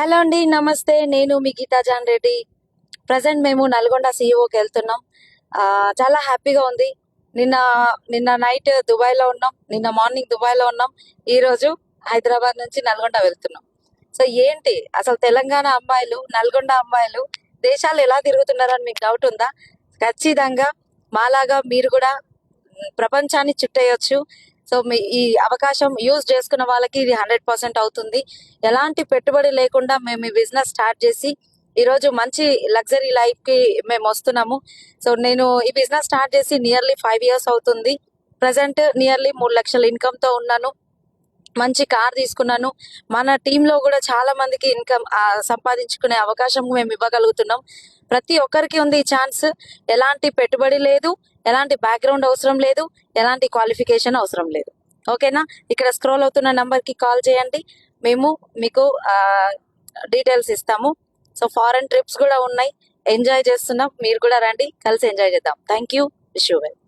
Hello అండి, నమస్తే. నేను మీ గీతా జాన్ రెడ్డి. ప్రజెంట్ మేము నల్గొండ సిఇఓకి వెళ్తున్నాం. చాలా హ్యాపీగా ఉంది. నిన్న నిన్న నైట్ దుబాయ్లో ఉన్నాం, నిన్న మార్నింగ్ దుబాయ్లో ఉన్నాం. ఈరోజు హైదరాబాద్ నుంచి నల్గొండ వెళ్తున్నాం. సో ఏంటి అసలు తెలంగాణ అమ్మాయిలు, నల్గొండ అమ్మాయిలు దేశాలు ఎలా తిరుగుతున్నారని మీకు డౌట్ ఉందా? ఖచ్చితంగా మాలాగా మీరు కూడా ప్రపంచాన్ని చుట్టేయొచ్చు. సో మీ ఈ అవకాశం యూజ్ చేసుకున్న వాళ్ళకి ఇది 100% అవుతుంది. ఎలాంటి పెట్టుబడి లేకుండా మేము ఈ బిజినెస్ స్టార్ట్ చేసి ఈరోజు మంచి లగ్జరీ లైఫ్ కి మేము వస్తున్నాము. సో నేను ఈ బిజినెస్ స్టార్ట్ చేసి నియర్లీ 5 years అవుతుంది. ప్రజెంట్ నియర్లీ 3 లక్షల ఇన్కమ్ తో ఉన్నాను. మంచి కార్ తీసుకున్నాను. మన టీంలో కూడా చాలా మందికి ఇన్కమ్ సంపాదించుకునే అవకాశం మేము ఇవ్వగలుగుతున్నాం. ప్రతి ఒక్కరికి ఉంది ఈ ఛాన్స్. ఎలాంటి పెట్టుబడి లేదు, ఎలాంటి బ్యాక్గ్రౌండ్ అవసరం లేదు, ఎలాంటి క్వాలిఫికేషన్ అవసరం లేదు. ఓకేనా? ఇక్కడ స్క్రోల్ అవుతున్న నంబర్ కి కాల్ చేయండి. మేము మీకు డీటెయిల్స్ ఇస్తాము. సో ఫారెన్ ట్రిప్స్ కూడా ఉన్నాయి, ఎంజాయ్ చేస్తున్నాం. మీరు కూడా రండి, కలిసి ఎంజాయ్ చేద్దాం. Thank you. Wish you well.